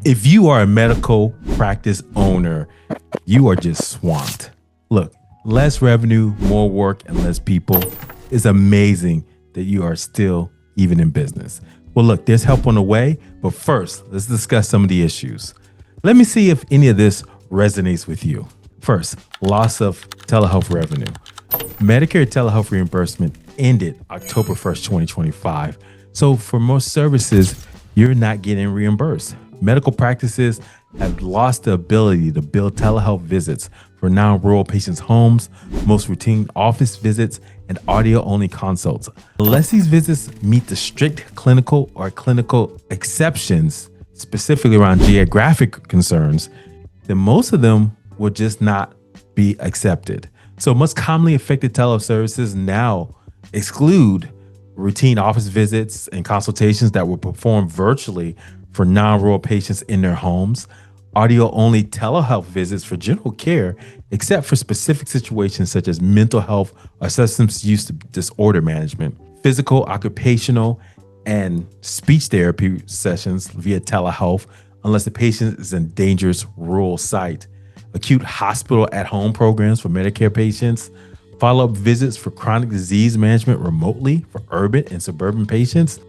If you are a medical practice owner, you are just swamped. Look, less revenue, more work, and less people. It's amazing that you are still even in business. Well, look, there's help on the way, but first, let's discuss some of the issues. Let me see if any of this resonates with you. First, loss of telehealth revenue. Medicare telehealth reimbursement ended October 1st, 2025. So for most services, you're not getting reimbursed. Medical practices have lost the ability to bill telehealth visits for non-rural patients' homes, most routine office visits, and audio-only consults. Unless these visits meet the strict clinical or clinical exceptions, specifically around geographic concerns, then most of them will just not be accepted. So most commonly affected telehealth services now exclude routine office visits and consultations that were performed virtually for non-rural patients in their homes, audio-only telehealth visits for general care, except for specific situations such as mental health or substance use disorder management, physical, occupational, and speech therapy sessions via telehealth, unless the patient is in a dangerous rural site, acute hospital at-home programs for Medicare patients, follow-up visits for chronic disease management remotely for urban and suburban patients.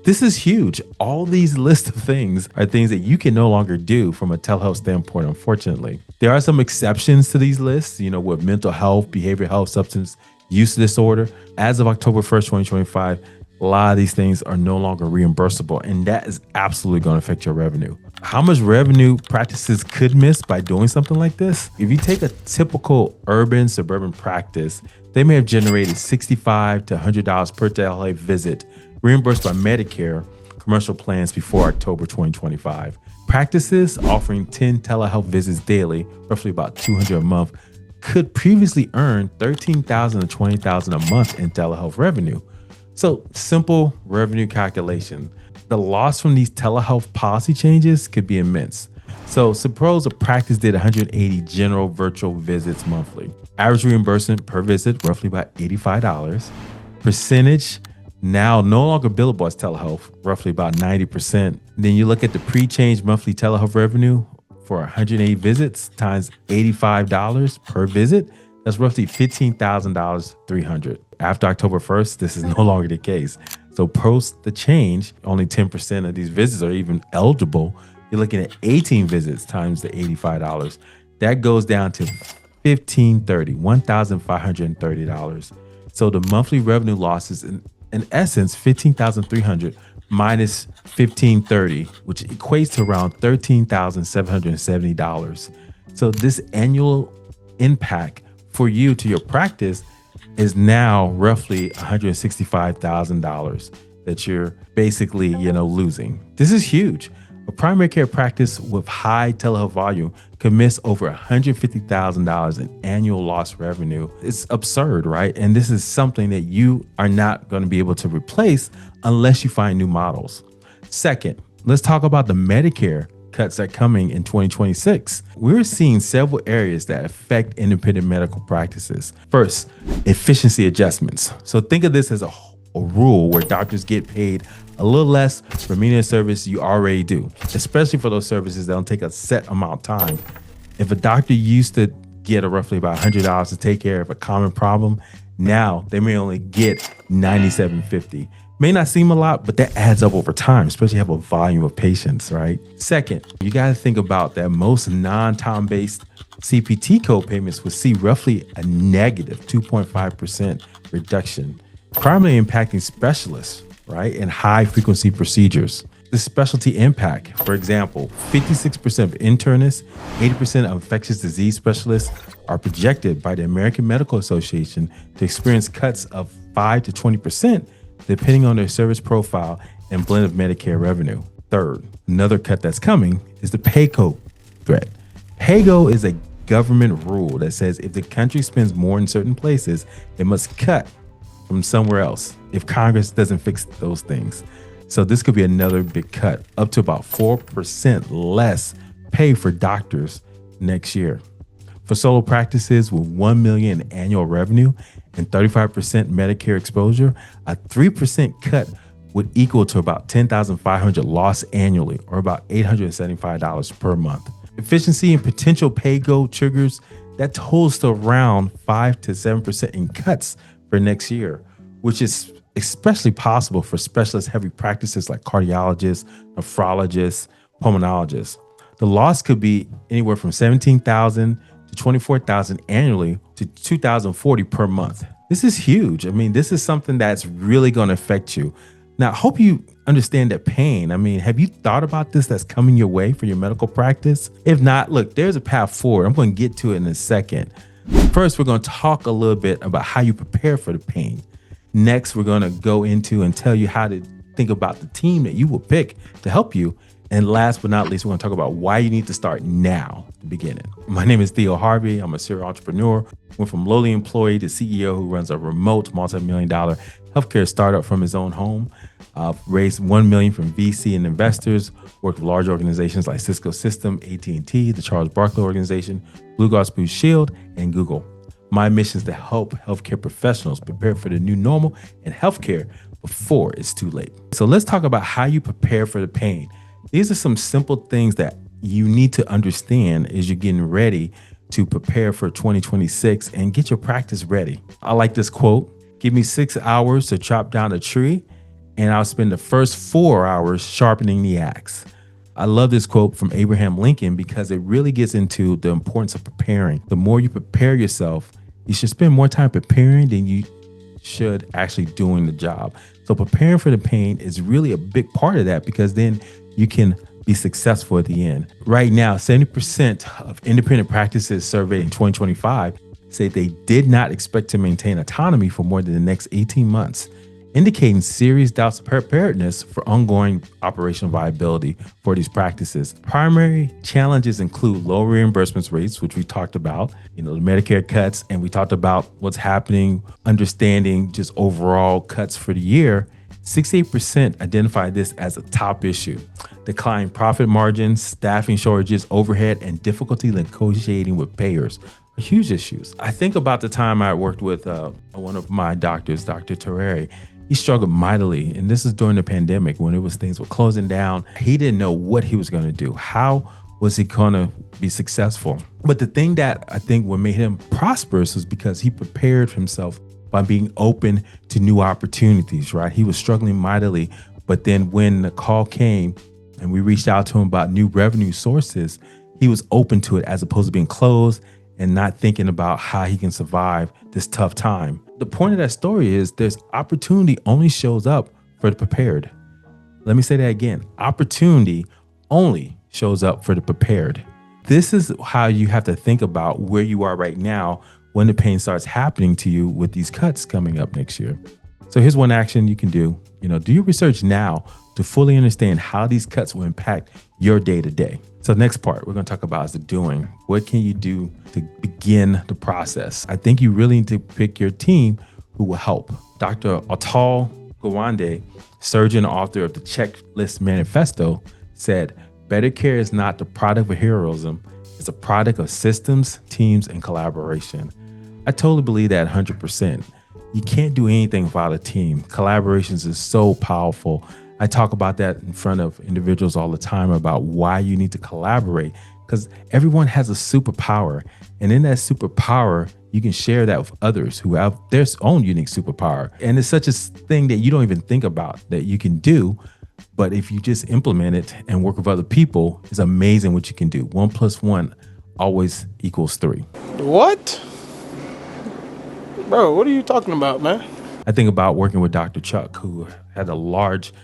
This is huge. All these lists of things are things that you can no longer do from a telehealth standpoint, unfortunately. There are some exceptions to these lists, with mental health, behavioral health, substance use disorder. As of October 1st, 2025, a lot of these things are no longer reimbursable, and that is absolutely going to affect your revenue. How much revenue practices could miss by doing something like this? If you take a typical urban, suburban practice, they may have generated $65 to $100 per telehealth visit, reimbursed by Medicare commercial plans before October 2025. Practices offering 10 telehealth visits daily, roughly about $200 a month, could previously earn $13,000 to $20,000 a month in telehealth revenue. So simple revenue calculation. The loss from these telehealth policy changes could be immense. So suppose a practice did 180 general virtual visits monthly. Average reimbursement per visit, roughly about $85. Percentage, now no longer billable as telehealth, roughly about 90%. Then you look at the pre-change monthly telehealth revenue for 180 visits times $85 per visit. That's roughly $15,000, $300. After October 1st, this is no longer the case. So post the change, only 10% of these visits are even eligible. You're looking at 18 visits times the $85. That goes down to $1,530. So the monthly revenue loss is in essence, $15,300 minus $1,530, which equates to around $13,770. So this annual impact for you to your practice is now roughly $165,000 that you're basically, losing. This is huge. A primary care practice with high telehealth volume could miss over $150,000 in annual lost revenue. It's absurd, right? And this is something that you are not going to be able to replace unless you find new models. Second, let's talk about the Medicare cuts that are coming in 2026. We're seeing several areas that affect independent medical practices. First, efficiency adjustments. So think of this as a rule where doctors get paid a little less for menial service you already do, especially for those services that don't take a set amount of time. If a doctor used to get roughly about $100 to take care of a common problem, now they may only get $97.50. May not seem a lot, but that adds up over time, especially if you have a volume of patients, right? Second, you got to think about that most non-time-based CPT code payments would see roughly a negative 2.5% reduction, primarily impacting specialists, right, and high-frequency procedures. The specialty impact, for example, 56% of internists, 80% of infectious disease specialists are projected by the American Medical Association to experience cuts of 5 to 20%, depending on their service profile and blend of Medicare revenue. Third, another cut that's coming is the pay-go threat. Pay-go is a government rule that says if the country spends more in certain places, it must cut from somewhere else if Congress doesn't fix those things. So this could be another big cut, up to about 4% less pay for doctors next year. For solo practices with $1 million in annual revenue and 35% Medicare exposure, a 3% cut would equal to about $10,500 loss annually, or about $875 per month. Efficiency and potential pay go triggers that totals to around 5 to 7% in cuts for next year, which is especially possible for specialist heavy practices like cardiologists, nephrologists, pulmonologists. The loss could be anywhere from $17,000 to $24,000 annually to $2,040 per month. This is huge. I mean, this is something that's really going to affect you. Now, I hope you understand that pain. I mean, have you thought about this that's coming your way for your medical practice? If not, look, there's a path forward. I'm going to get to it in a second. First, we're going to talk a little bit about how you prepare for the pain. Next, we're going to go into and tell you how to think about the team that you will pick to help you. And last but not least, we're going to talk about why you need to start now, the beginning. My name is Theo Harvey. I'm a serial entrepreneur. Went from lowly employee to CEO who runs a remote multi-million-dollar healthcare startup from his own home. Raised $1 million from VC and investors. Worked with large organizations like Cisco System, AT&T, the Charles Barkley Organization, Blue Cross Blue Shield, and Google. My mission is to help healthcare professionals prepare for the new normal in healthcare before it's too late. So let's talk about how you prepare for the pain. These are some simple things that you need to understand as you're getting ready to prepare for 2026 and get your practice ready. I like this quote: give me 6 hours to chop down a tree, and I'll spend the first 4 hours sharpening the axe. I love this quote from Abraham Lincoln because it really gets into the importance of preparing. The more you prepare yourself, you should spend more time preparing than you should actually doing the job. So preparing for the pain is really a big part of that, because then you can be successful at the end. Right now, 70% of independent practices surveyed in 2025 say they did not expect to maintain autonomy for more than the next 18 months, indicating serious doubts of preparedness for ongoing operational viability for these practices. Primary challenges include low reimbursements rates, which we talked about, the Medicare cuts, and we talked about what's happening, understanding just overall cuts for the year. 68% identified this as a top issue. Declined profit margins, staffing shortages, overhead, and difficulty negotiating with payers are huge issues. I think about the time I worked with one of my doctors, Dr. Terreri. He struggled mightily, and this is during the pandemic when things were closing down. He didn't know what he was going to do. How was he going to be successful? But the thing that I think what made him prosperous was because he prepared himself by being open to new opportunities, right? He was struggling mightily, but then when the call came and we reached out to him about new revenue sources, he was open to it as opposed to being closed and not thinking about how he can survive this tough time. The point of that story is there's opportunity only shows up for the prepared. Let me say that again. Opportunity only shows up for the prepared. This is how you have to think about where you are right now when the pain starts happening to you with these cuts coming up next year. So here's one action you can do. Do your research now to fully understand how these cuts will impact your day-to-day. So next part we're going to talk about is the doing. What can you do to begin the process? I think you really need to pick your team who will help. Dr. Atal Gawande, surgeon, author of the Checklist Manifesto, said, "Better care is not the product of heroism. It's a product of systems, teams, and collaboration." I totally believe that 100%. You can't do anything without a team. Collaborations is so powerful. I talk about that in front of individuals all the time about why you need to collaborate, because everyone has a superpower. And in that superpower, you can share that with others who have their own unique superpower. And it's such a thing that you don't even think about that you can do. But if you just implement it and work with other people, it's amazing what you can do. 1 + 1 always equals 3. What? Bro, what are you talking about, man? I think about working with Dr. Chuck, who had a large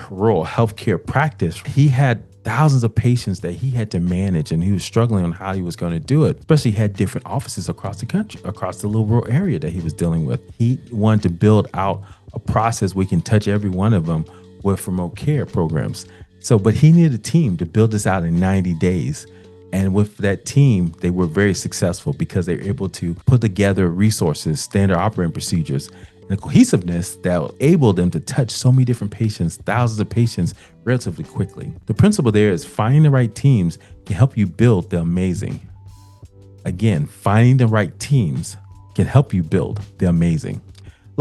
rural healthcare practice. He had thousands of patients that he had to manage, and he was struggling on how he was going to do it. Especially he had different offices across the country, across the little rural area that he was dealing with. He wanted to build out a process where he can touch every one of them with remote care programs. But he needed a team to build this out in 90 days. And with that team, they were very successful because they were able to put together resources, standard operating procedures, and a cohesiveness that enabled them to touch so many different patients, thousands of patients, relatively quickly. The principle there is finding the right teams can help you build the amazing. Again, finding the right teams can help you build the amazing.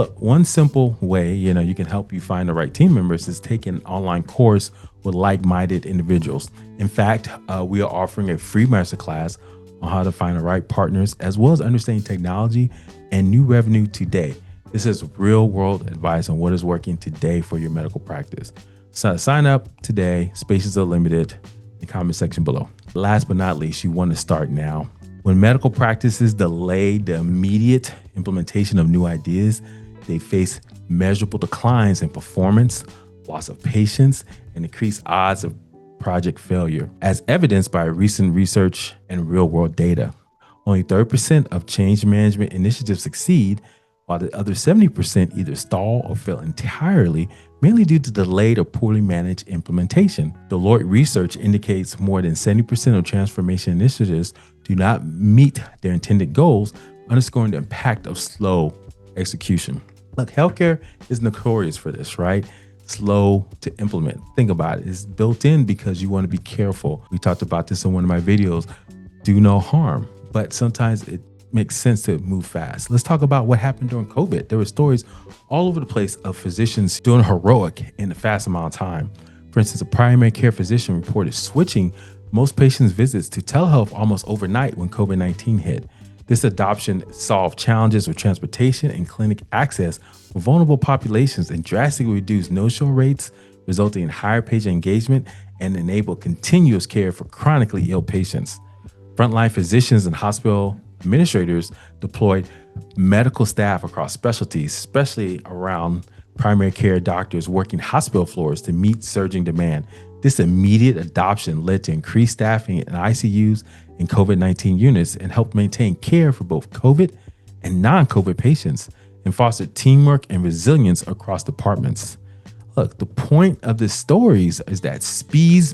Look, one simple way, you can help you find the right team members is take an online course with like-minded individuals. In fact, we are offering a free masterclass on how to find the right partners, as well as understanding technology and new revenue today. This is real-world advice on what is working today for your medical practice. So sign up today. Spaces are limited. In the comment section below. Last but not least, you want to start now. When medical practices delay the immediate implementation of new ideas, they face measurable declines in performance, loss of patience, and increased odds of project failure, as evidenced by recent research and real-world data. Only 30% of change management initiatives succeed, while the other 70% either stall or fail entirely, mainly due to delayed or poorly managed implementation. Deloitte research indicates more than 70% of transformation initiatives do not meet their intended goals, underscoring the impact of slow execution. Look, healthcare is notorious for this, right? Slow to implement. Think about it. It's built in because you want to be careful. We talked about this in one of my videos. Do no harm. But sometimes it makes sense to move fast. Let's talk about what happened during COVID. There were stories all over the place of physicians doing heroic in a fast amount of time. For instance, a primary care physician reported switching most patients' visits to telehealth almost overnight when COVID-19 hit. This adoption solved challenges with transportation and clinic access for vulnerable populations and drastically reduced no-show rates, resulting in higher patient engagement and enabled continuous care for chronically ill patients. Frontline physicians and hospital administrators deployed medical staff across specialties, especially around primary care doctors working hospital floors to meet surging demand. This immediate adoption led to increased staffing in ICUs and COVID-19 units and helped maintain care for both COVID and non-COVID patients and fostered teamwork and resilience across departments. Look, the point of the stories is that speed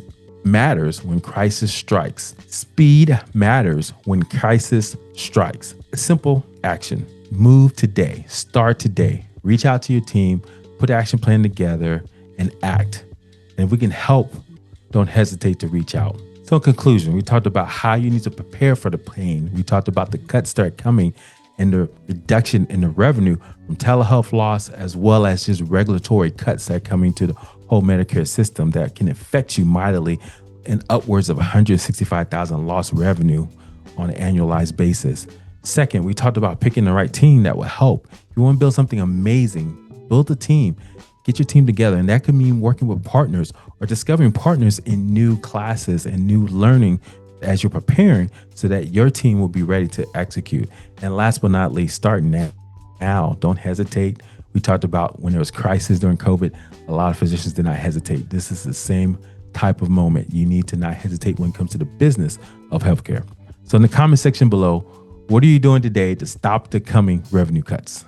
matters when crisis strikes. Speed matters when crisis strikes. A simple action. Move today. Start today. Reach out to your team, put an action plan together, and act. And if we can help, don't hesitate to reach out. So in conclusion, we talked about how you need to prepare for the pain. We talked about the cuts that are coming and the reduction in the revenue from telehealth loss, as well as just regulatory cuts that are coming to the whole Medicare system that can affect you mightily in upwards of 165,000 lost revenue on an annualized basis. Second, we talked about picking the right team that will help. If you want to build something amazing, build a team. Get your team together. And that could mean working with partners or discovering partners in new classes and new learning as you're preparing so that your team will be ready to execute. And last but not least, start now. Don't hesitate. We talked about when there was crisis during COVID, a lot of physicians did not hesitate. This is the same type of moment. You need to not hesitate when it comes to the business of healthcare. So in the comment section below, what are you doing today to stop the coming revenue cuts?